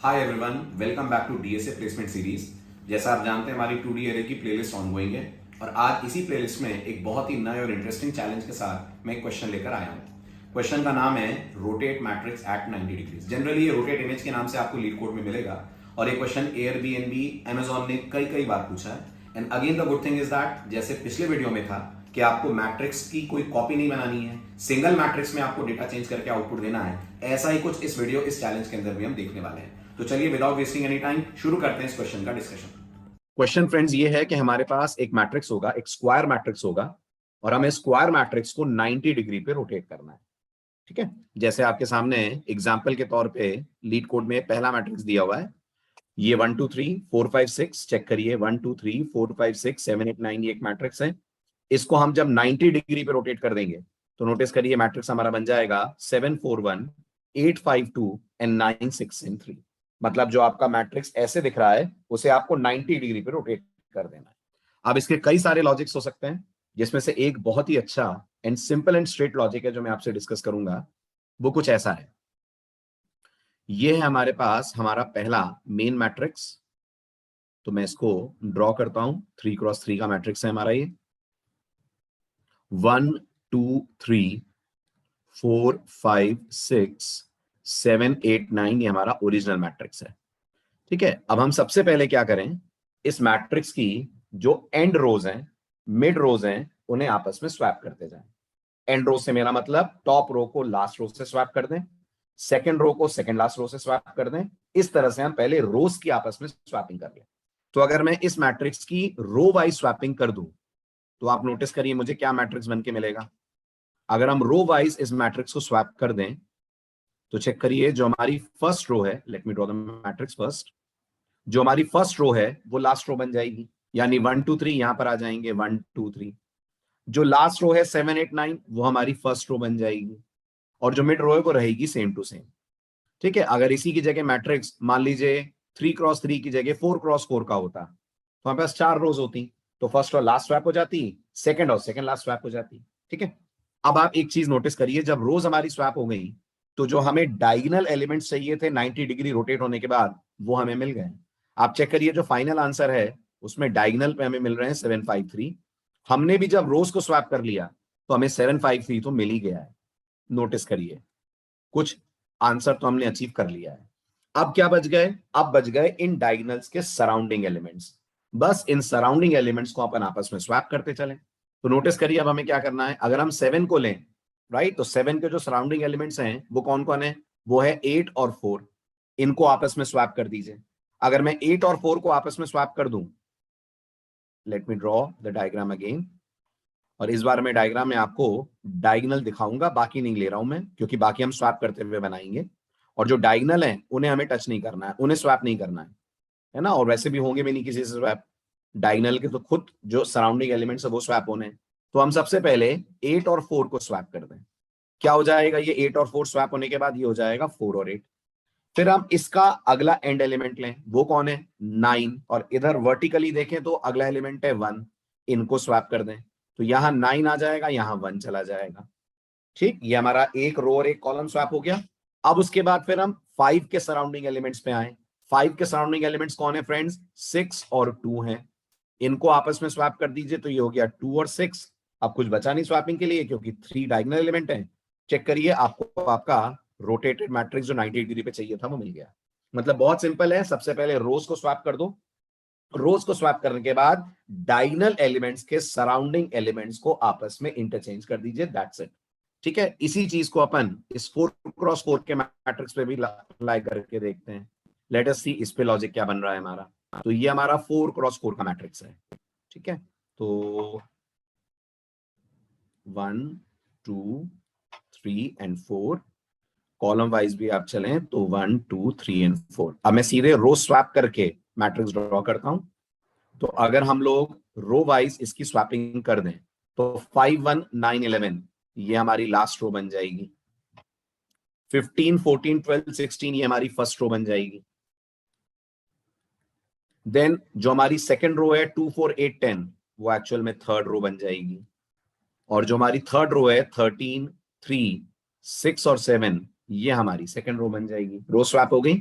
Hi everyone, welcome back to DSA placement series. जैसा आप जानते हैं हमारी 2D एरे की प्लेलिस्ट ऑनगोइंग है और आज इसी प्लेलिस्ट में एक बहुत ही नए और इंटरेस्टिंग चैलेंज के साथ मैं एक क्वेश्चन लेकर आया हूं। क्वेश्चन का नाम है rotate matrix at 90 degrees. Generally ये रोटेट इमेज के नाम से आपको लीड कोड में मिलेगा और ये क्वेश्चन एयरबीएनबी अमेजॉन ने कई बार पूछा है। And again the good thing is that जैसे पिछले वीडियो में था कि आपको मैट्रिक्स की कोई कॉपी नहीं बनानी है, सिंगल मैट्रिक्स में आपको डेटा चेंज करके आउटपुट देना है। ऐसा ही कुछ इस वीडियो इस चैलेंज के अंदर भी हम देखने वाले हैं। तो चलिए विदाउट वेस्टिंग एनी टाइम शुरू करते हैं इस क्वेश्चन का डिस्कशन। क्वेश्चन फ्रेंड्स ये है कि हमारे पास एक मैट्रिक्स होगा, एक स्क्वायर मैट्रिक्स होगा और हमें स्क्वायर मैट्रिक्स को 90 डिग्री पे रोटेट करना है। ठीक है, जैसे आपके सामने एग्जांपल के तौर पे लीड कोड में पहला मैट्रिक्स दिया हुआ है, ये 1 2 3 4 5 6 चेक करिए, 1 2 3 4 5 6 7 8 9 ये एक मैट्रिक्स है। इसको हम जब 90 डिग्री पे रोटेट कर देंगे तो नोटिस करिए मैट्रिक्स हमारा बन जाएगा 7 4 1 8 5 2 एंड 9 6 एंड 3। मतलब जो आपका मैट्रिक्स ऐसे दिख रहा है उसे आपको 90 डिग्री पे रोटेट कर देना है। अब इसके कई सारे लॉजिक्स हो सकते हैं, जिसमें से एक बहुत ही अच्छा and simple and straight logic है जो मैं आपसे डिस्कस करूंगा। वो कुछ ऐसा है, ये है हमारे पास हमारा पहला मेन मैट्रिक्स। तो मैं इसको ड्रॉ करता हूं, 3x3 का मैट्रिक्स है हमारा ये। 1 2 3 4 5 6 7 8 9 ये हमारा ओरिजिनल मैट्रिक्स है। ठीक है, अब हम सबसे पहले क्या करें, इस मैट्रिक्स की जो एंड रोज हैं, मिड रोज हैं, उन्हें आपस में स्वैप करते जाएं। एंड रो से मेरा मतलब टॉप रो को लास्ट रो से स्वैप कर दें, सेकंड रो को सेकंड लास्ट रो से स्वैप कर दें। इस तरह से हम पहले रोज की आपस में स्वैपिंग कर लें। तो अगर मैं इस मैट्रिक्स की रो वाइज स्वैपिंग कर दूं तो आप नोटिस करिए मुझे क्या मैट्रिक्स बन के मिलेगा। अगर हम रो वाइज इस मैट्रिक्स को स्वैप कर दें तो चेक करिए, जो हमारी फर्स्ट रो है, let me draw the matrix first, जो हमारी फर्स्ट रो है वो लास्ट रो बन जाएगी, यानी 1 2 3 यहां पर आ जाएंगे 1 2 3। जो लास्ट रो है 7 8 9 वो हमारी फर्स्ट रो बन जाएगी और जो मिड रो है वो रहेगी सेम टू सेम। ठीक है, अगर इसी की जगह मैट्रिक्स मान लीजिए 3x3 की जगह 4x4 का होता तो हमारे पास 4 रोज होती, तो फर्स्ट और लास्ट स्वैप हो जाती, सेकंड और सेकंड लास्ट स्वैप हो जाती। ठीक है, अब आप एक चीज नोटिस करिए, जब रोज हमारी स्वैप हो गई तो जो हमें डायगोनल एलिमेंट्स चाहिए थे 90 डिग्री रोटेट होने के बाद वो हमें मिल गए। आप चेक करिए जो फाइनल आंसर है उसमें डायगोनल पे हमें मिल रहे हैं 7 5 3। हमने भी जब रोज को स्वैप कर लिया तो हमें 7 5 3 तो मिल ही गया है। नोटिस करिए कुछ आंसर तो हमने अचीव कर लिया है। अब क्या बच गए, अब बच गए इन डायगोनल्स के सराउंडिंग एलिमेंट्स। बस इन सराउंडिंग एलिमेंट्स को अपन आपस में स्वैप करते चलें। तो नोटिस करिए अब हमें क्या करना है, अगर हम 7 को लें, राइट, तो 7 के जो सराउंडिंग एलिमेंट्स हैं वो कौन कौन है, वो है 8 और 4। इनको आपस में स्वैप कर दीजिए। अगर मैं 8 और 4 को आपस में स्वैप कर दूं, let me draw the diagram again, और इस बार मैं डायग्राम में आपको डायगोनल दिखाऊंगा, बाकी नहीं ले रहा हूं मैं, क्योंकि बाकी हम स्वैप करते हुए बनाएंगे और जो डायगोनल है उन्हें हमें टच नहीं करना है, उन्हें स्वैप नहीं करना है ना, और वैसे भी होंगे भी नहीं किसी से स्वैप। डायगोनल के तो खुद जो सराउंडिंग एलिमेंट्स है वो स्वैप होने हैं। तो हम सबसे पहले 8 और 4 को स्वैप कर दें। क्या हो जाएगा, ये 8 और 4 स्वैप होने के बाद ये हो जाएगा 4 और 8। फिर हम इसका अगला एंड एलिमेंट लें, वो कौन है, 9, और इधर वर्टिकली देखें तो अगला एलिमेंट है 1। इनको स्वैप कर दें तो यहां 9 आ जाएगा, यहां 1 चला जाएगा। ठीक, ये हमारा एक रो और एक कॉलम स्वैप हो गया। अब उसके बाद फिर हम 5 के सराउंडिंग एलिमेंट्स पे आए। 5 के सराउंडिंग एलिमेंट्स कौन है फ्रेंड्स, 6 और 2 हैं। इनको आपस में स्वैप कर दीजिए तो ये हो गया 2 और 6। अब कुछ बचा नहीं स्वैपिंग के लिए क्योंकि 3 डायगोनल एलिमेंट है। चेक करिए आपको आपका रोटेटेड मैट्रिक्स जो 90 डिग्री पे चाहिए था वो मिल गया। मतलब बहुत सिंपल है, सबसे पहले रोज को स्वैप कर दो, रोज को स्वैप करने के बाद डायगोनल एलिमेंट्स के सराउंडिंग एलिमेंट्स को आपस में इंटरचेंज कर दीजिए, दैट्स इट। ठीक है, इसी चीज को अपन इस 4x4 के मैट्रिक्स पे भी अप्लाई करके देखते हैं। लेट अस सी इस पे लॉजिक क्या बन रहा है हमारा। तो ये हमारा 4x4 का मैट्रिक्स है। ठीक है, तो 1 2 3 एंड 4, कॉलम वाइज भी आप चलें तो 1 2 3 एंड 4। अब मैं सीधे रो स्वैप करके मैट्रिक्स ड्रॉ करता हूं। तो अगर हम लोग रो वाइज इसकी स्वैपिंग कर दें तो 5 1 9 11 ये हमारी लास्ट रो बन जाएगी। 15 14 12 16 ये हमारी फर्स्ट रो बन जाएगी। देन जो हमारी सेकंड रो है 2 4 8 10 वो एक्चुअल में थर्ड रो बन जाएगी। और जो हमारी थर्ड रो है 13 3 6 और 7 ये हमारी सेकंड रो बन जाएगी। रो स्वैप हो गई।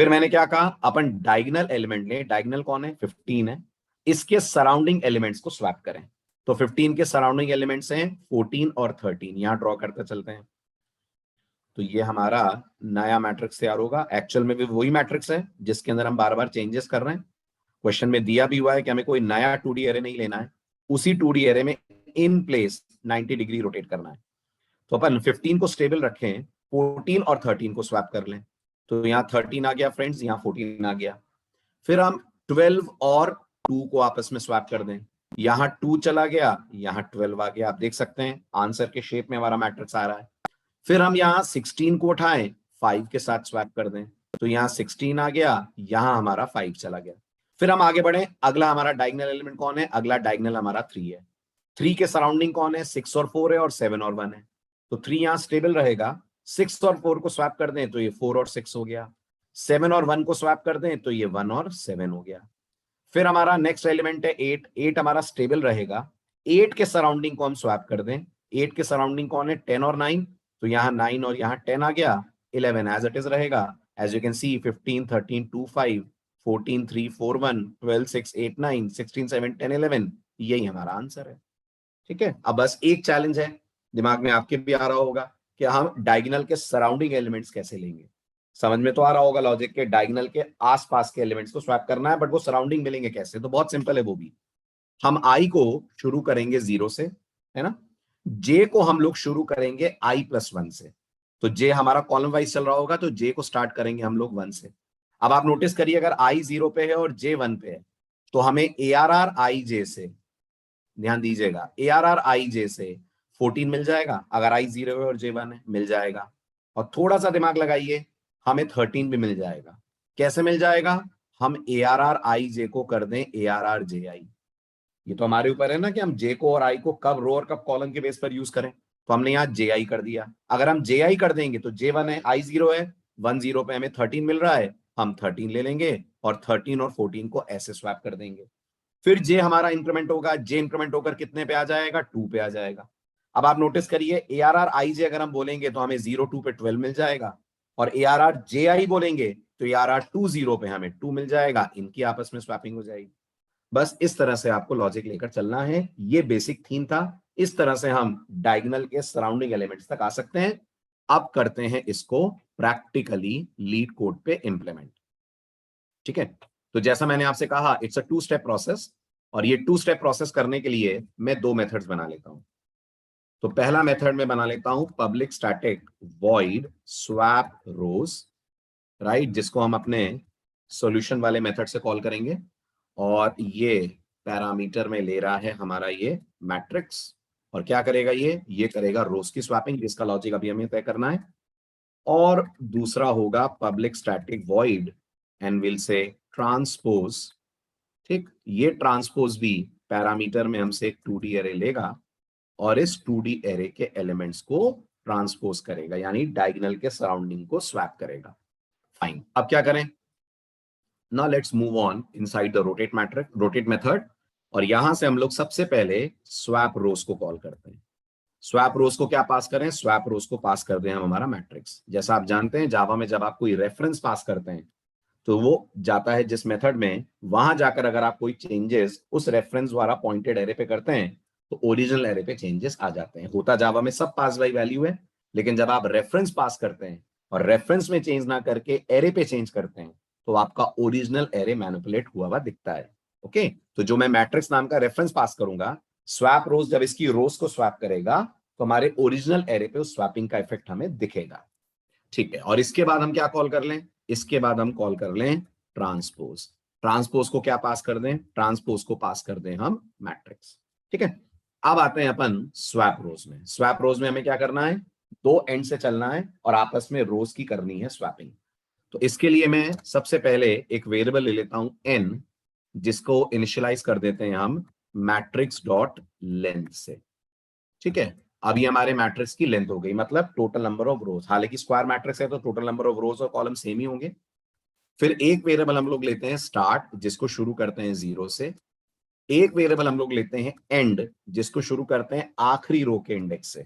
फिर मैंने क्या कहा, अपन डायगोनल एलिमेंट ले, डायगोनल कौन है 15 है, इसके सराउंडिंग एलिमेंट्स को स्वैप करें। तो 15 के सराउंडिंग एलिमेंट्स हैं 14 और 13, यहां ड्रॉ करते चलते हैं। तो ये हमारा नया मैट्रिक्स तैयार होगा। एक्चुअल में भी वही मैट्रिक्स है जिसके अंदर हम बार बार चेंजेस कर रहे हैं। क्वेश्चन में दिया भी हुआ है कि हमें कोई नया 2D एरे नहीं लेना है, उसी 2D एरे में इन प्लेस 90 डिग्री रोटेट करना है। तो अपन 15 को स्टेबल रखें, 14 और 13 को स्वैप कर लें। तो यहाँ 13 आ गया फ्रेंड्स, यहाँ 14 आ गया। फिर हम 12 और 2 को आपस में स्वैप कर दें, यहाँ 2 चला गया, यहाँ 12 आ गया। आप देख सकते हैं आंसर के शेप में हमारा मैट्रिक्स आ रहा है। फिर हम यहाँ 16 को उठाएं, 5 के साथ स्वैप कर दें, तो यहाँ 16 आ गया, यहाँ हमारा 5 चला गया। फिर हम आगे बढ़े, अगला हमारा डायगोनल एलिमेंट कौन है, अगला डायगोनल हमारा 3 है। 3 के सराउंडिंग कौन है, 6 और 4 है, और 7 और 1 है। तो 3 यहाँ स्टेबल रहेगा, 6 और 4 को स्वैप कर दें तो ये 4 और 6 हो गया, 7 और 1 को स्वैप कर दें तो ये 1 और 7 हो गया। फिर हमारा नेक्स्ट एलिमेंट है 8, 8 हमारा स्टेबल रहेगा, 8 के सराउंडिंग को हम स्वैप कर दें। 8 के सराउंडिंग कौन है, 10 और 9, तो यहाँ 9 और यहाँ 10 आ गया, 11 एज इट इज रहेगा। एज यू कैन सी 15 13 2 5 14 3 4 1 12 6 8 9 16 7 10 11, यही हमारा आंसर है। ठीक है, अब बस एक चैलेंज है, दिमाग में आपके भी आ रहा होगा कि हम डायगोनल के सराउंडिंग एलिमेंट्स कैसे लेंगे। समझ में तो आ रहा होगा लॉजिक के, डायगोनल के आसपास के एलिमेंट्स को स्वैप करना है, बट वो सराउंडिंग मिलेंगे कैसे। तो बहुत सिंपल है वो भी, हम आई को शुरू करेंगे 0 से, है ना, जे को हम लोग शुरू करेंगे i+1 से। तो जे हमारा कॉलम वाइज चल रहा होगा, तो जे को स्टार्ट करेंगे हम लोग 1 से। अब आप नोटिस करिए, अगर i 0 पे है और जे 1 पे है, तो हमें ARR i से, ध्यान दीजिएगा, ARR i से 14 मिल जाएगा। अगर i 0 है और j 1 है, मिल जाएगा। और थोड़ा सा दिमाग लगाइए, हमें 13 भी मिल जाएगा। कैसे मिल जाएगा, हम ARR i को कर दें ARR ji। ये तो हमारे ऊपर है ना कि हम जे को और आई को कब रो और कब कॉलम के बेस पर यूज करें। तो हमने यहाँ जे आई कर दिया। अगर हम जे आई कर देंगे तो जे 1 है, i 0 है, 1 0 पे हमें 13 मिल रहा है, हम 13 ले लेंगे और 13 और 14 को ऐसे स्वैप कर देंगे। फिर जे हमारा इंक्रीमेंट होगा, जे इंक्रीमेंट होकर कितने पे आ जाएगा, 2 पे आ जाएगा। अब आप नोटिस करिए, ARR i अगर हम बोलेंगे तो हमें 0 2 पे 12 मिल जाएगा, और ARR ji बोलेंगे तो ARR 2 0 पे हमें 2 मिल जाएगा। इनकी आपस में स्वैपिंग हो जाएगी। बस इस तरह से आपको लॉजिक लेकर चलना है। ये बेसिक थीम था, इस तरह से हम डायगोनल के सराउंडिंग एलिमेंट्स तक आ सकते हैं। अब करते हैं इसको प्रैक्टिकली लीड कोड पे इंप्लीमेंट। ठीक है, तो जैसा मैंने आपसे कहा, इट्स अ 2 स्टेप प्रोसेस, और ये 2 स्टेप प्रोसेस करने के लिए मैं 2 मेथड्स बना लेता हूं। तो पहला मेथड में बना लेता हूं पब्लिक स्टैटिक वॉइड स्वैप रोज, राइट, जिसको हम अपने सॉल्यूशन वाले मेथड से कॉल करेंगे। और ये पैरामीटर में ले रहा है हमारा ये मैट्रिक्स, और क्या करेगा, ये करेगा रोज की स्वैपिंग, जिसका लॉजिक अभी हमें तय करना है। और दूसरा होगा public static void and will say transpose. ठीक, ये ट्रांसपोज भी पैरामीटर में हमसे एक 2D एरे लेगा और इस 2D एरे के एलिमेंट्स को ट्रांसपोज करेगा, यानी डायगोनल के सराउंडिंग को स्वैप करेगा। फाइन, अब क्या करें, now let's move on inside the rotate matrix, rotate method. और यहां से हम लोग सबसे पहले स्वैप रोज को कॉल करते हैं। स्वैप रोज को क्या पास करें, स्वैप रोज को पास कर दें हम हमारा मैट्रिक्स। जैसा आप जानते हैं जावा में जब आप कोई रेफरेंस पास करते हैं तो वो जाता है जिस मेथड में, वहां जाकर अगर आप कोई चेंजेस उस रेफरेंस द्वारा पॉइंटेड एरे पे करते हैं तो ओरिजिनल एरे पे चेंजेस आ जाते हैं। होता जावा में सब पास बाई वैल्यू है, लेकिन जब आप रेफरेंस पास करते हैं और रेफरेंस में चेंज ना करके एरे पे चेंज करते हैं तो आपका ओरिजिनल एरे मैनिपुलेट हुआ हुआ दिखता है। ओके, तो जो मैं मैट्रिक्स नाम का रेफरेंस पास करूंगा, स्वैप रोज जब इसकी रोज को स्वैप करेगा तो हमारे ओरिजिनल एरे पे उस स्वैपिंग का इफेक्ट हमें दिखेगा। ठीक है, और इसके बाद हम क्या कॉल कर लें, इसके बाद हम कॉल कर लें ट्रांसपोज। ट्रांसपोज को क्या पास कर दें, ट्रांसपोज को पास कर दें हम मैट्रिक्स। ठीक है, अब आते हैं अपन स्वैप रोज में। स्वैप रोज में हमें क्या करना है, 2 एंड से चलना है और आपस में रोज की करनी है स्वैपिंग। तो इसके लिए मैं सबसे पहले एक वेरिएबल ले लेता हूं n, जिसको इनिशियलाइज कर देते हैं हम मैट्रिक्स डॉट लेंथ से। ठीक है, अभी हमारे मैट्रिक्स की लेंथ हो गई, मतलब टोटल नंबर ऑफ रोज। हालांकि स्क्वायर मैट्रिक्स है तो टोटल नंबर ऑफ रोज और कॉलम सेम ही होंगे। फिर एक वेरिएबल हम लोग लेते हैं स्टार्ट, जिसको शुरू करते हैं 0 से। एक वेरिएबल हम लोग लेते हैं एंड, जिसको शुरू करते हैं आखिरी रो के इंडेक्स से।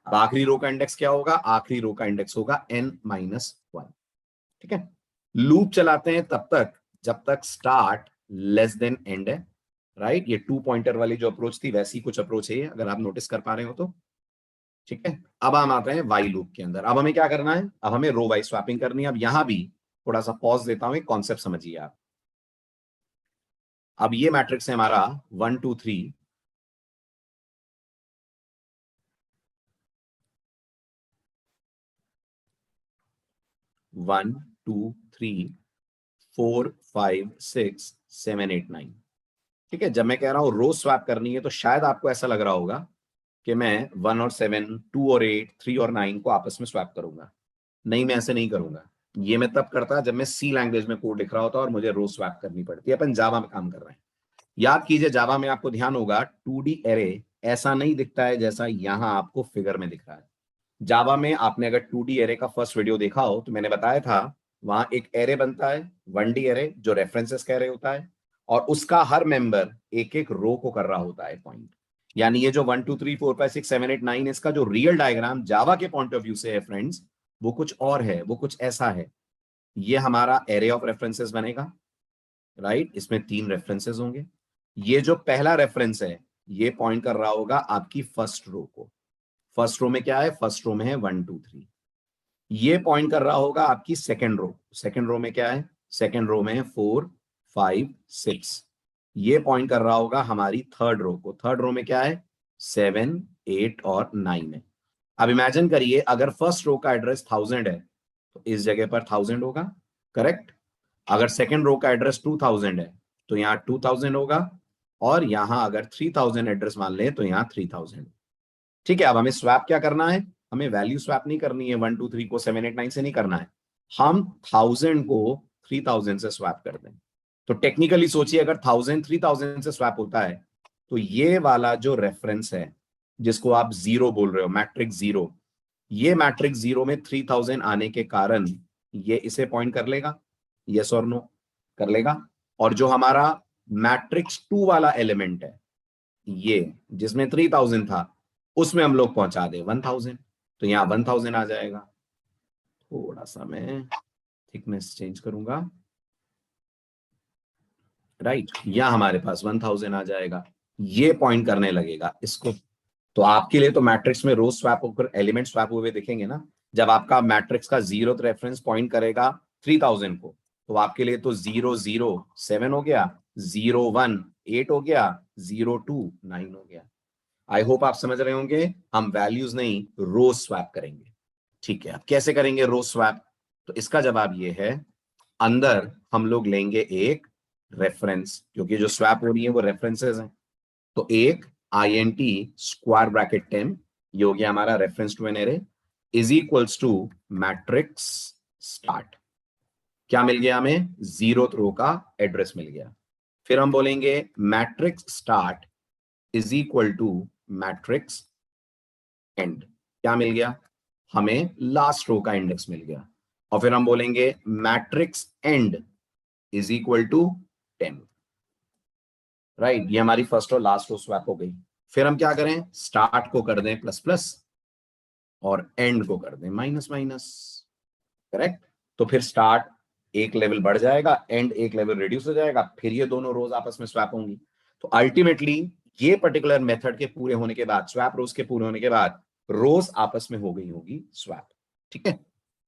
अब आखिरी रो का इंडेक्स क्या होगा, आखिरी रो का इंडेक्स होगा n-1। ठीक है, लूप चलाते हैं तब तक जब तक स्टार्ट लेस देन एंड है, राइट। ये 2 पॉइंटर वाली जो अप्रोच थी वैसी कुछ अप्रोच है ये, अगर आप नोटिस कर पा रहे हो तो, ठीक है। अब हम आते हैं वाई लूप के अंदर। अब हमें क्या करना है, अब हमें रो वाई स्वैपिंग करनी है। अब यहां भी थोड़ा सा पॉज देता हूं, एक कॉन्सेप्ट समझिए आप। अब ये मैट्रिक्स है हमारा 1 2 3, 1 2 3 4 5 6 7 8 9, ठीक है। जब मैं कह रहा हूं रो स्वैप करनी है तो शायद आपको ऐसा लग रहा होगा कि मैं 1 और 7, 2 और 8, 3 और 9 को आपस में स्वैप करूंगा। नहीं, मैं ऐसे नहीं करूंगा। ये मैं तब करता जब मैं सी लैंग्वेज में कोड लिख रहा होता और मुझे रो स्वैप करनी पड़ती है। अपन जावा में काम कर रहे हैं। याद कीजिए, जावा में आपको ध्यान होगा 2D एरे ऐसा नहीं दिखता है जैसा यहां आपको फिगर में दिख रहा है। जावा में आपने अगर 2D एरे का फर्स्ट वीडियो देखा हो तो मैंने बताया था वहां एक एरे बनता है 1D एरे जो रेफरेंसेस का एरे होता है, और उसका हर मेंबर एक एक रो को कर रहा होता है पॉइंट। यानी ये जो 1 2 3 4 5 6 7 8 9 इसका जो रियल डायग्राम जावा के पॉइंट ऑफ व्यू से है फ्रेंड्स, वो कुछ और है, वो कुछ ऐसा है। ये हमारा एरे ऑफ रेफरेंसेस बनेगा, राइट। इसमें 3 रेफरेंसेस होंगे। ये जो पहला रेफरेंस है ये पॉइंट कर रहा होगा आपकी फर्स्ट रो को। फर्स्ट रो में क्या है, फर्स्ट रो में है 1 2 3। ये पॉइंट कर रहा होगा आपकी सेकेंड रो। सेकेंड रो में क्या है, सेकेंड रो में है 4 5 6। ये पॉइंट कर रहा होगा हमारी थर्ड रो को। थर्ड रो में क्या है, 7 8 और 9 है। अब इमेजिन करिए अगर फर्स्ट रो का एड्रेस 1000 है तो इस जगह पर 1000 होगा, करेक्ट। अगर सेकेंड रो का एड्रेस 2000 है तो यहाँ 2000 होगा, और यहां अगर 3000 एड्रेस मान ले तो यहाँ 3000। ठीक है। अब हमें स्वैप क्या करना है, हमें वैल्यू स्वैप नहीं करनी है 1 2 3 को 7 8 9 से नहीं करना है, हम 1000 को 3000 से स्वैप कर दें। तो टेक्निकली सोचिए अगर 1000 3000 से स्वैप होता है तो ये वाला जो रेफरेंस है जिसको आप जीरो बोल रहे हो, मैट्रिक्स जीरो, ये मैट्रिक्स जीरो में 3000 आने के कारण ये इसे पॉइंट कर लेगा, यस और नो कर लेगा। और जो हमारा मैट्रिक्स 2 वाला एलिमेंट है ये जिसमें 3000 था उसमें हम लोग पहुंचा दे 1000, तो यहां 1000 आ जाएगा। थोड़ा सा मैं थिकनेस चेंज करूंगा, राइट। यहां हमारे पास 1000 आ जाएगा, ये पॉइंट करने लगेगा इसको। तो आपके लिए तो मैट्रिक्स में रो स्वैप होकर एलिमेंट स्वैप हुए दिखेंगे ना। जब आपका मैट्रिक्स का 0th रेफरेंस पॉइंट करेगा 3000 को, तो आपके लिए तो 0 0 7 हो गया, 0 1 8 हो गया, 0 2 9 हो गया। आई होप आप समझ रहे होंगे। हम वैल्यूज नहीं रो स्वैप करेंगे, ठीक है। अब कैसे करेंगे रो स्वैप, तो इसका जवाब ये है, अंदर हम लोग लेंगे एक रेफरेंस, क्योंकि जो स्वैप हो रही है वो रेफरेंसेस हैं। तो एक INT स्क्वायर ब्रैकेट 10, ये हो गया हमारा reference to an array, is equals to matrix start. क्या मिल गया हमें, 0th रो का एड्रेस मिल गया। फिर हम बोलेंगे matrix start is equal to matrix end. क्या मिल गया, हमें लास्ट रो का इंडेक्स मिल गया। और फिर हम बोलेंगे matrix end is equal to 10, right. ये हमारी फर्स्ट और लास्ट रो स्वैप हो गई। फिर हम क्या करें, स्टार्ट को कर दें प्लस प्लस और एंड को कर दें माइनस माइनस, करेक्ट। तो फिर स्टार्ट एक लेवल बढ़ जाएगा, एंड एक लेवल रिड्यूस हो जाएगा, फिर ये दोनों रोज आपस में स्वैप होंगी। तो अल्टीमेटली ये पर्टिकुलर मेथड के पूरे होने के बाद, स्वैप रोज के पूरे होने के बाद रोज आपस में हो गई होगी स्वैप, ठीक है।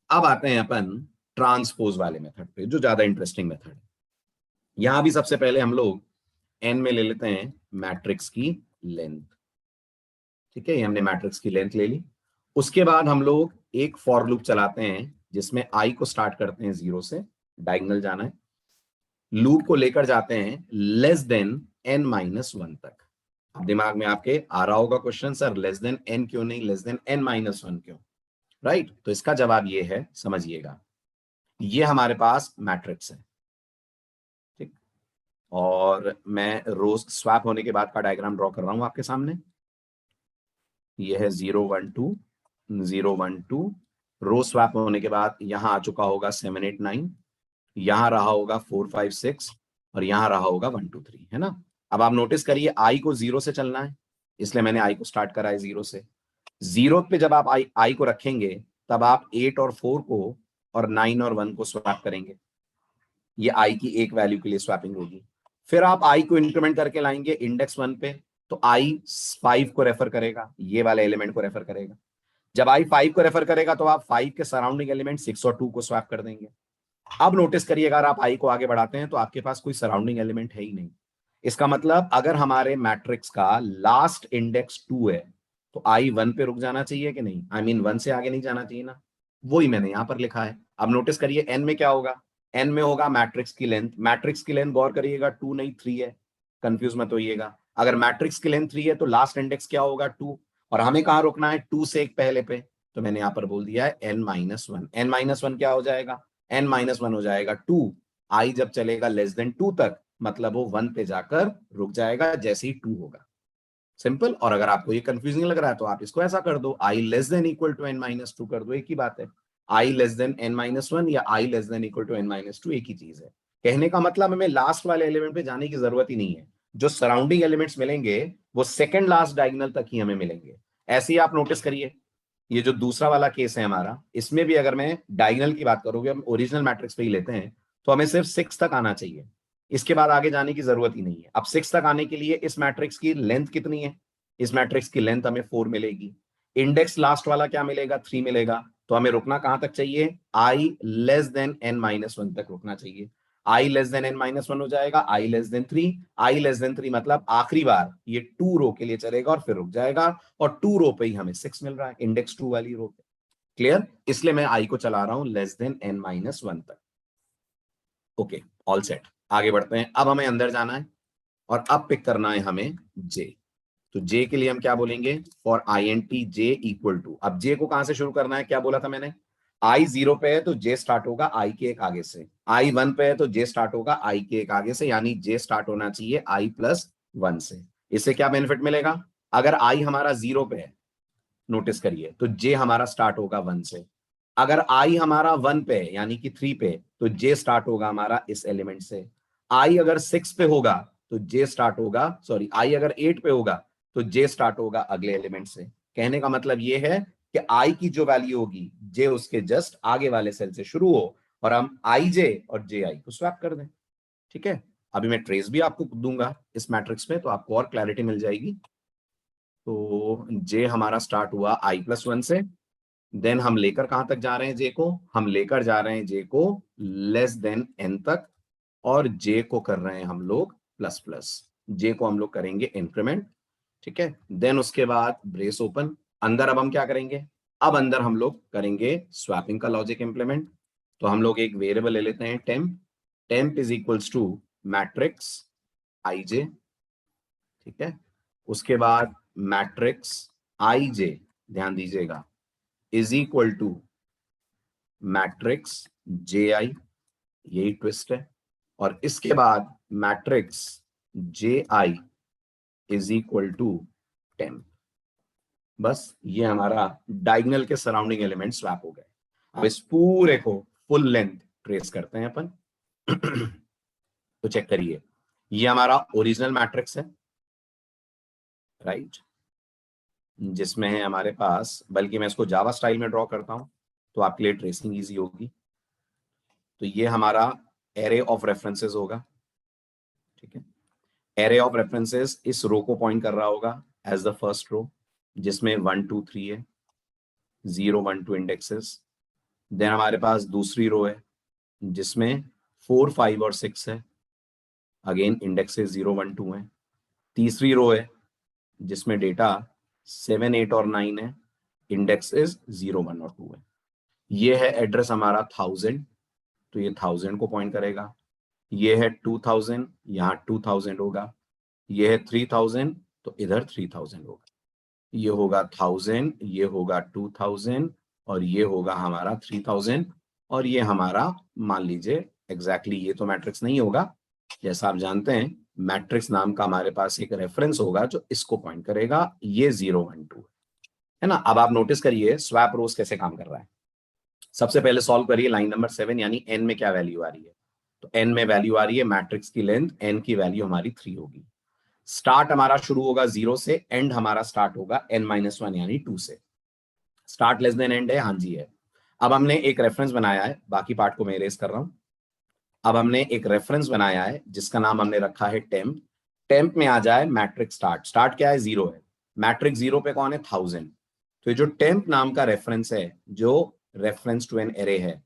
अब आते हैं अपन ट्रांसपोज वाले मेथड पे, जो ज्यादा इंटरेस्टिंग मेथड है। यहां भी सबसे पहले हम लोग एन में ले लेते हैं मैट्रिक्स की लेंथ, ठीक है। ये हमने मैट्रिक्स की लेंथ ले ली। उसके बाद हम लोग एक फॉर लूप चलाते हैं जिसमें आई को स्टार्ट करते हैं 0 से, डायगोनल जाना है, लूप को लेकर जाते हैं लेस देन n-1 तक। अब दिमाग में आपके आ रहा होगा question, sir less than n क्यों नहीं, लेस देन n-1 क्यों, राइट। तो इसका जवाब ये है, समझिएगा, ये हमारे पास मैट्रिक्स है, ठीक। और मैं रोज स्वैप होने के बाद का डायग्राम ड्रॉ कर रहा हूं आपके सामने। ये है 0 1 2 0 1 2, रो स्वैप होने के बाद यहां आ चुका होगा 7 8 9, यहां रहा होगा 4 5 6, और यहां रहा होगा 1 2 3, है ना। अब आप नोटिस करिए आई को 0 से चलना है, इसलिए मैंने आई को स्टार्ट करा है 0 से। 0 पे जब आप आई को रखेंगे तब आप 8 और 4 को और 9 और 1 को स्वैप करेंगे। ये आई की एक वैल्यू के लिए स्वैपिंग होगी। फिर आप आई को इंक्रीमेंट करके लाएंगे इंडेक्स 1 पे, तो आई 5 को रेफर करेगा, ये वाले एलिमेंट को रेफर करेगा। जब आई 5 को रेफर करेगा तो आप 5 के सराउंडिंग एलिमेंट 6 और 2 को स्वैप कर देंगे। अब नोटिस करिए, अगर आप आई को आगे बढ़ाते हैं तो आपके पास कोई सराउंडिंग एलिमेंट है ही नहीं। इसका मतलब अगर हमारे मैट्रिक्स का लास्ट इंडेक्स 2 है तो आई 1 पे रुक जाना चाहिए कि नहीं, आई मीन 1 से आगे नहीं जाना चाहिए ना, वही मैंने यहां पर लिखा है। अब नोटिस करिए एन में क्या होगा, एन में होगा मैट्रिक्स की लेंथ। मैट्रिक्स की लेंथ गौर करिएगा 2 नहीं 3 है, कंफ्यूज मत होइएगा। अगर मैट्रिक्स की लेंथ 3 है तो लास्ट इंडेक्स क्या होगा 2, और हमें कहां रुकना है 2 से एक पहले पे, तो मैंने यहां पर बोल दिया है n-1। n-1 क्या हो जाएगा, n-1 हो जाएगा 2। आई जब चलेगा लेस देन 2 तक, मतलब वो 1 पे जाकर रुक जाएगा जैसे ही 2 होगा। सिंपल। और अगर आपको ये कंफ्यूजिंग लग रहा है तो आप इसको ऐसा कर दो, i less than equal to n-2 कर दो, एक ही बात है। आई लेस देन n-1 या i less than equal to n-2 एक ही चीज है। कहने का मतलब हमें लास्ट वाले एलिमेंट पे जाने की जरूरत ही नहीं है, जो सराउंडिंग एलिमेंट्स मिलेंगे वो सेकंड लास्ट डायगोनल तक ही हमें मिलेंगे। ऐसे ही आप नोटिस करिए, ये जो दूसरा वाला केस है हमारा, इसमें भी अगर मैं डायगोनल की बात करूंगी, हम ओरिजिनल मैट्रिक्स पे ही लेते हैं, तो हमें सिर्फ 6 तक आना चाहिए, इसके बाद आगे जाने की जरूरत ही नहीं है। अब 6 तक आने के लिए इस मैट्रिक्स की लेंथ कितनी है, इस मैट्रिक्स की लेंथ हमें 4 मिलेगी। इंडेक्स लास्ट वाला क्या मिलेगा 3 मिलेगा, तो हमें रुकना कहां तक चाहिए, आई लेस देन n-1 तक रुकना चाहिए। आई लेस देन n-1 हो जाएगा, आई लेस देन 3। आई लेस देन 3 मतलब आखिरी बार ये 2 रो के लिए चलेगा और फिर रुक जाएगा, और 2 रो पे ही हमें 6 मिल रहा है, इंडेक्स 2 वाली रो पे। क्लियर, इसलिए मैं आई को चला रहा हूं लेस देन n-1 तक। Okay, all set. आगे बढ़ते हैं, अब हमें अंदर जाना है और अब पिक करना है हमें जे। तो जे के लिए हम क्या बोलेंगे, for I N T J equal to. अब जे को कहां से शुरू करना है, क्या बोला था मैंने, आई 0 पे है तो जे स्टार्ट होगा आई के एक आगे से, आई 1 पे है तो जे स्टार्ट होगा आई के एक आगे से, यानी जे स्टार्ट होना चाहिए i+1 से। इससे क्या बेनिफिट मिलेगा, अगर आई हमारा 0 पे है, नोटिस करिए, तो जे हमारा स्टार्ट होगा 1 से। अगर आई हमारा 1 पे है यानी कि 3 पे, तो जे स्टार्ट होगा हमारा इस एलिमेंट से। आई अगर 6 पे होगा तो जे स्टार्ट होगा, सॉरी आई अगर 8 पे होगा तो जे स्टार्ट होगा अगले एलिमेंट से। कहने का मतलब ये है कि आई की जो वैल्यू होगी जे उसके जस्ट आगे वाले सेल से शुरू हो, और हम आई जे और जे आई को स्वैप कर दें। ठीक है, अभी मैं ट्रेस भी आपको दूंगा इस मैट्रिक्स में तो आपको और क्लैरिटी मिल जाएगी। तो जे हमारा स्टार्ट हुआ i+1 से, देन हम लेकर कहां तक जा रहे हैं जे को, हम लेकर जा रहे हैं जे को लेस देन n तक, और जे को कर रहे हैं हम लोग प्लस प्लस, जे को हम लोग करेंगे इंक्रीमेंट। ठीक है, देन उसके बाद ब्रेस ओपन, अंदर अब हम क्या करेंगे, अब अंदर हम लोग करेंगे स्वैपिंग का लॉजिक इंप्लीमेंट। तो हम लोग एक वेरिएबल ले लेते हैं temp, temp is equals to matrix i j. ठीक है, उसके बाद मैट्रिक्स आई जे, ध्यान दीजिएगा, is equal to matrix J i, यही ट्विस्ट है, और इसके बाद matrix J i is equal to temp. बस ये हमारा डायगोनल के सराउंडिंग एलिमेंट स्वैप हो गए। अब इस पूरे को फुल लेंथ ट्रेस करते हैं अपन। तो चेक करिए, ये हमारा ओरिजिनल मैट्रिक्स है, राइट, जिसमें है हमारे पास, बल्कि मैं इसको जावा स्टाइल में ड्रॉ करता हूं तो आपके लिए ट्रेसिंग इजी होगी। तो ये हमारा एरे ऑफ रेफरेंसेस होगा। ठीक है, एरे ऑफ रेफरेंसेस इस रो को पॉइंट कर रहा होगा एज द फर्स्ट रो, जिसमें 1 2 3 है, 0 1 2 इंडेक्सेस। देन हमारे पास दूसरी रो है जिसमें 4 5 और 6 है, अगेन इंडेक्सेस 0 1 2 है। तीसरी रो है जिसमें डेटा 7 8 और 9 है, इंडेक्सेस 0 1 और 2 है। ये है एड्रेस हमारा 1000, तो ये 1000 को पॉइंट करेगा। ये है 2000, यहाँ 2000 होगा। ये है 3000, तो इधर 3000 होगा। ये होगा 1000, ये होगा 2000, और ये होगा हमारा 3000, और ये हमारा, मान लीजिए एग्जैक्टली ये तो मैट्रिक्स नहीं होगा, जैसा आप जानते हैं मैट्रिक्स नाम का हमारे पास एक रेफरेंस होगा जो इसको पॉइंट करेगा, ये 0 1 2 है ना। अब आप नोटिस करिए स्वैप रोज कैसे काम कर रहा है। सबसे पहले सॉल्व करिए लाइन नंबर 7, यानी n में क्या वैल्यू आ रही है, तो n में वैल्यू आ रही है मैट्रिक्स की लेंथ, n की वैल्यू हमारी 3 होगी। स्टार्ट हमारा शुरू होगा 0 से, एंड हमारा स्टार्ट होगा n-1 यानी 2 से। स्टार्ट लेस देन एंड है, हाँ जी है। अब हमने एक रेफरेंस बनाया है, बाकी पार्ट को मैं इरेज कर रहा हूं। अब हमने एक रेफरेंस बनाया है जिसका नाम हमने रखा है टेम्प। टेम्प में आ जाए मैट्रिक्स स्टार्ट। स्टार्ट क्या है? 0 है। मैट्रिक्स 0 पे कौन है? 1000। तो ये जो टेम्प नाम का रेफरेंस है, जो रेफरेंस टू एन एरे है,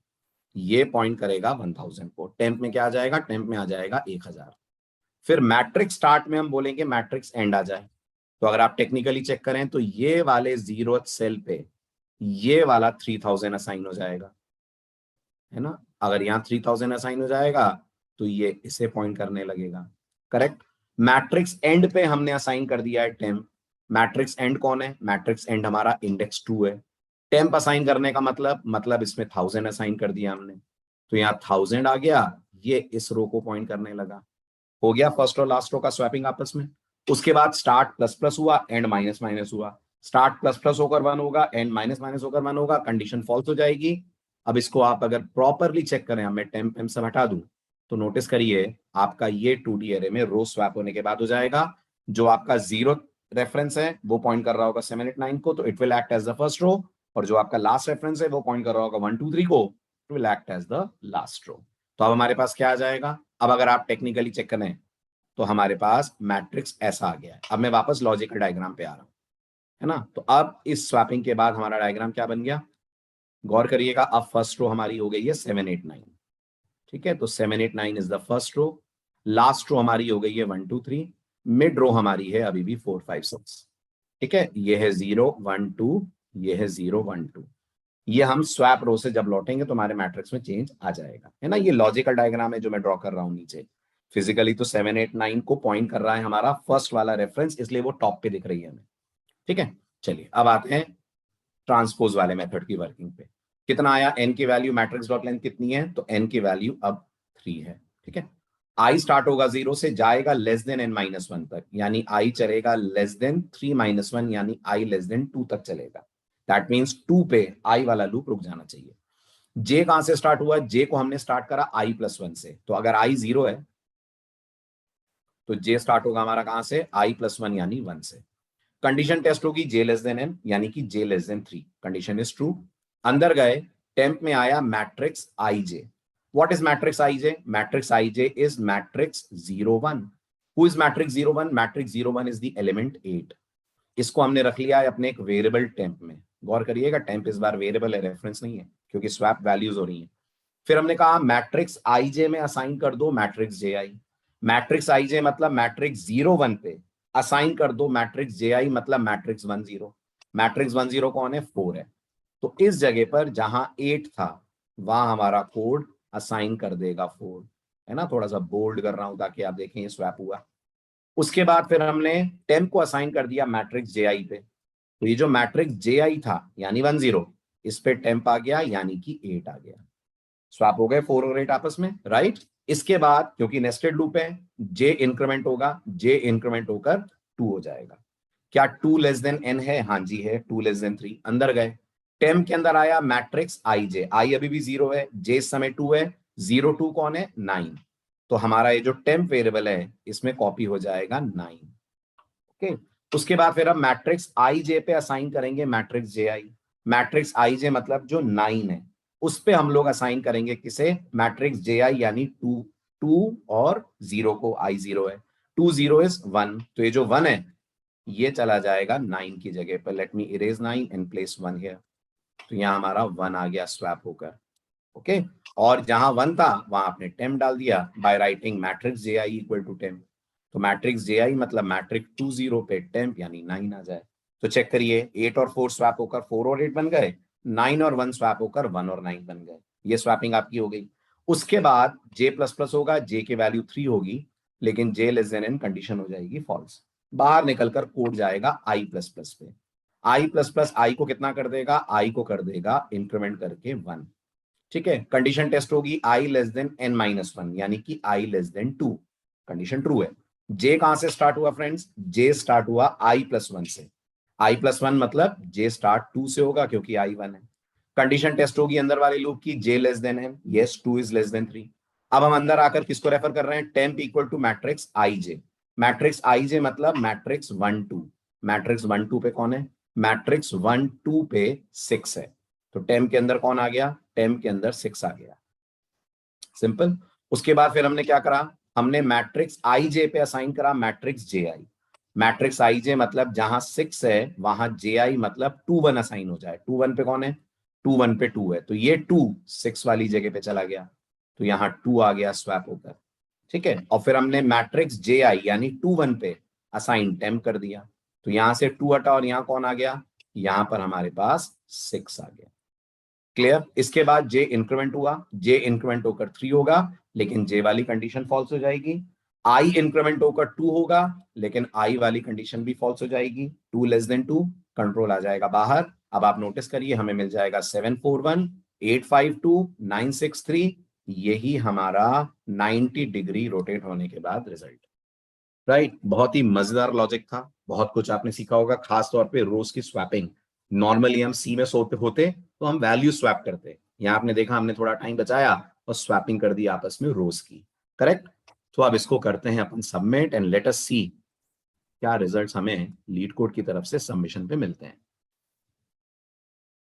ये पॉइंट करेगा 1000 को। टेम्प में क्या आ जाएगा? टेम्प में आ जाएगा 1000। फिर मैट्रिक्स स्टार्ट में हम बोलेंगे मैट्रिक्स एंड आ जाए। तो अगर आप टेक्निकली चेक करें तो ये वाले 0th सेल पे ये वाला 3000 असाइन हो जाएगा, है ना। अगर यहाँ 3000 असाइन हो जाएगा तो ये इसे पॉइंट करने लगेगा। करेक्ट। मैट्रिक्स एंड पे हमने असाइन कर दिया है टेम्प। मैट्रिक्स एंड कौन है? मैट्रिक्स एंड हमारा इंडेक्स 2 है। टेम्प असाइन करने का मतलब इसमें 1000 असाइन कर दिया हमने, तो यहाँ 1000 आ गया, ये इस रो को पॉइंट करने लगा। हो गया फर्स्ट और लास्ट रो का स्वैपिंग आपस में। उसके बाद स्टार्ट प्लस प्लस हुआ, एंड माइनस माइनस हुआ। स्टार्ट प्लस प्लस होकर 1 होगा, एंड माइनस माइनस होकर 1 होगा, कंडीशन फॉल्स हो जाएगी। अब इसको आप अगर प्रॉपरली चेक करें, मैं टेम्प एम सब हटा दूं, तो नोटिस करिए आपका ये 2D एरे में रो स्वैप होने के बाद हो जाएगा। जो आपका 0 रेफरेंस है वो पॉइंट कर रहा होगा 789 को, तो it will act as the first row. और जो आपका लास्ट रेफरेंस है वो पॉइंट कर रहा होगा 1 2 3 को, it will act as the last row. तो अब हमारे पास क्या आ जाएगा? अब अगर आप टेक्निकली चेक करें तो हमारे पास मैट्रिक्स ऐसा आ गया है। अब मैं वापस लॉजिकल डायग्राम पे आ रहा हूं, है ना। तो अब इस स्वैपिंग के बाद हमारा डायग्राम क्या बन गया? गौर करिएगा, अब फर्स्ट रो हमारी हो गई है 789। ठीक है, तो 789 is the first row. Last row हमारी हो गई है 1 2 3। मिड रो हमारी है अभी भी 4 5 6। ठीक है, ये है 0 1 2, ये है 0 1 2। ये हम स्वैप रो से जब लौटेंगे तो हमारे मैट्रिक्स में चेंज आ जाएगा, है ना। ये लॉजिकल डायग्राम है जो मैं ड्रॉ कर रहा हूं नीचे। फिजिकली तो 789 को पॉइंट कर रहा है हमारा फर्स्ट वाला रेफरेंस, इसलिए वो टॉप पे दिख रही है हमें। ठीक है, चलिए अब आते हैं ट्रांसपोज वाले मेथड की वर्किंग पे। कितना आया? एन की वैल्यू, मैट्रिक्स डॉट लेंथ कितनी है? तो एन की वैल्यू अब 3 है। ठीक है, आई स्टार्ट होगा 0 से, जाएगा लेस देन n माइनस 1 तक, यानी आई चलेगा लेस देन 3 माइनस 1, यानी आई लेस देन 2 तक चलेगा। दैट मीन्स 2 पे आई वाला लूप रुक जाना चाहिए। जे कहां से स्टार्ट हुआ? जे को हमने स्टार्ट करा आई प्लस 1 से, तो अगर आई 0 है तो जे स्टार्ट होगा हमारा कहां से? आई प्लस 1 यानी 1 से। कंडीशन टेस्ट होगी जे लेस देन एन, यानी कि j less than 3। Condition is true. अंदर गए, टेम्प में आया matrix i j. What is matrix i j? Matrix i j is matrix 0 1। Who is matrix 0 1? Matrix 0 1 is the element 8। इसको हमने रख लिया है अपने एक वेरिएबल टेम्प में। गौर करिएगा, टेम्प इस बार वेरिएबल है, रेफरेंस नहीं है, क्योंकि स्वैप वैल्यूज हो रही है। फिर हमने कहा मैट्रिक्स आई जे में असाइन कर दो matrix J I. Matrix i j मतलब मैट्रिक्स 0 1 पे असाइन कर दो मैट्रिक्स जे आई, मतलब मैट्रिक्स 1 0। मैट्रिक्स 1 0 कौन है? 4 है। तो इस जगह पर जहां 8 था वहां हमारा कोड असाइन कर देगा 4, है ना। थोड़ा सा बोल्ड कर रहा हूं ताकि आप देखें ये स्वैप हुआ। उसके बाद फिर हमने टेम्प को असाइन कर दिया मैट्रिक्स जे आई पे। तो ये जो मैट्रिक्स जे आई था यानी 1 0, इस पे टेम्प आ गया यानी कि 8 आ गया। स्वैप हो गए 4 और 8 आपस में, राइट। इसके बाद क्योंकि नेस्टेड लूप है, जे इंक्रीमेंट होगा, जे इंक्रीमेंट होकर 2 हो जाएगा। क्या 2 लेस देन एन है? हाँ जी है, 2 लेस देन 3। अंदर गए, टेम्प के अंदर आया मैट्रिक्स आई जे। आई अभी भी 0 है, जे इस समय 2 है। 0 2 कौन है? 9। तो हमारा ये जो टेम्प वेरिएबल है इसमें कॉपी हो जाएगा 9। ओके, उसके बाद फिर हम मैट्रिक्स आई जे पे असाइन करेंगे matrix J I. Matrix i j मतलब जो 9 है उस पे हम लोग असाइन करेंगे किसे? मैट्रिक्स जे आई, यानी 2 2 और 0 को। आई 0 है, 2 0 इज 1, तो ये जो 1 है ये चला जाएगा 9 की जगह पर। Let me erase 9 and place 1 here. तो यहाँ हमारा 1 आ गया स्वैप होकर। ओके, और जहां 1 था वहां आपने टेम्प डाल दिया by writing matrix J I equal to temp. तो मैट्रिक्स जे आई मतलब मैट्रिक्स 2 0 पे टेम्प यानी 9 आ जाए। तो चेक करिए, 8 और 4 स्वैप होकर 4 और 8 बन गए, 9 और 1 स्वैप होकर 1 और 9 बन गए। ये स्वैपिंग आपकी हो गई। उसके बाद जे प्लस प्लस होगा, जे की वैल्यू 3 होगी, लेकिन जे लेस देन एन कंडीशन हो जाएगी फॉल्स। बाहर निकलकर कोड जाएगा आई प्लस प्लस पे। आई प्लस प्लस आई को कितना कर देगा? आई को कर देगा इंक्रीमेंट करके 1। ठीक है, कंडीशन टेस्ट होगी आई लेस देन एन माइनस 1, यानी कि आई लेस देन 2। कंडीशन ट्रू है। जे कहां से स्टार्ट हुआ फ्रेंड्स? जे स्टार्ट हुआ आई प्लस 1 से। आई प्लस 1 मतलब जे स्टार्ट 2 से होगा क्योंकि आई 1 है। कंडीशन टेस्ट होगी अंदर वाले लूप की, j less than n, yes 2 is less than 3। अब हम अंदर आकर किसको रेफर कर रहे हैं? Temp equal to matrix i j. Matrix i j मतलब मैट्रिक्स 1 2। मैट्रिक्स 1 2 पे कौन है? मैट्रिक्स 1 2 पे 6 है। तो टेम्प के अंदर कौन आ गया? टेम्प के अंदर 6 आ गया। सिंपल। उसके बाद फिर हमने क्या करा, हमने मैट्रिक्स आई जे पे असाइन करा matrix J I. Matrix i j मतलब जहां 6 है वहां जे आई मतलब 2 1 असाइन हो जाए। 2 1 पे कौन है, 2 1 पे 2 है, तो ये 2 6 वाली जगह पे चला गया, तो यहाँ 2 आ गया स्वैप होकर, ठीक है। और फिर हमने मैट्रिक्स जे आई यानी 2 1 पे असाइन टेम्प कर दिया, तो यहां से 2 हटा और यहाँ कौन आ गया, यहाँ पर हमारे पास 6 आ गया। क्लियर। इसके बाद जे इंक्रीमेंट हुआ, जे इंक्रीमेंट होकर 3 होगा, लेकिन जे वाली कंडीशन फॉल्स हो जाएगी। आई इंक्रीमेंट होकर 2 होगा, लेकिन आई वाली कंडीशन भी फॉल्स हो जाएगी। 2 लेस देन 2, कंट्रोल आ जाएगा बाहर। अब आप नोटिस करिए हमें मिल जाएगा 741 852 963, यही हमारा 90 डिग्री रोटेट होने के बाद रिजल्ट। राइट, बहुत ही मजेदार लॉजिक था, बहुत कुछ आपने सीखा होगा, खास तौर पे रोज की स्वैपिंग। नॉर्मली हम सी में सोते होते तो हम वैल्यू स्वैप करते, यहाँ आपने देखा हमने थोड़ा टाइम बचाया और स्वैपिंग कर दी आपस में रोज की। करेक्ट। तो अब इसको करते हैं अपन सबमिट एंड लेट अस सी क्या रिजल्ट्स हमें लीड कोड की तरफ से सबमिशन पे मिलते हैं।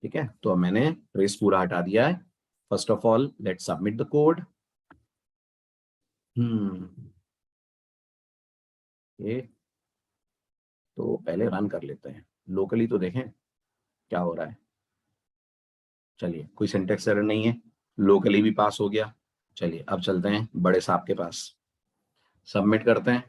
ठीक है, तो अब मैंने ट्रेस पूरा हटा दिया है। First of all let submit the code. ये तो पहले रन कर लेते हैं लोकली, तो देखें क्या हो रहा है। चलिए, कोई सिंटेक्स एरर नहीं है, लोकली भी पास हो गया। चलिए अब चलते हैं बड़े साहब के पास, सबमिट करते हैं।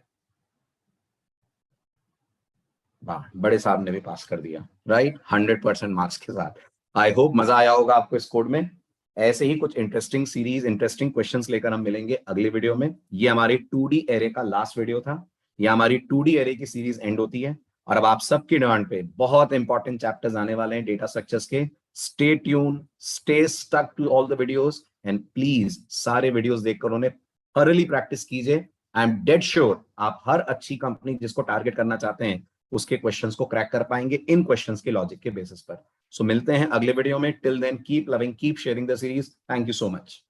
वाह, बड़े साहब ने भी पास कर दिया, राइट, 100% मार्क्स के साथ। आई होप मजा आया होगा आपको इस कोड में। ऐसे ही कुछ इंटरेस्टिंग सीरीज, इंटरेस्टिंग क्वेश्चंस लेकर हम मिलेंगे अगले वीडियो में। ये हमारी 2D एरे का लास्ट वीडियो था, ये हमारी 2D एरे की सीरीज एंड होती है। और अब आप सबकी डिमांड पे बहुत इंपॉर्टेंट चैप्टर्स आने वाले हैं डेटा स्ट्रक्चर्स के। Stay tune, stay stuck to all the videos and please सारे वीडियोस देखकर उन्हें थॉरली प्रैक्टिस कीजिए। आई एम डेड श्योर आप हर अच्छी कंपनी जिसको टारगेट करना चाहते हैं उसके क्वेश्चंस को क्रैक कर पाएंगे इन क्वेश्चंस के लॉजिक के बेसिस पर। सो मिलते हैं अगले वीडियो में। Till then keep loving, keep sharing the series. Thank you so much.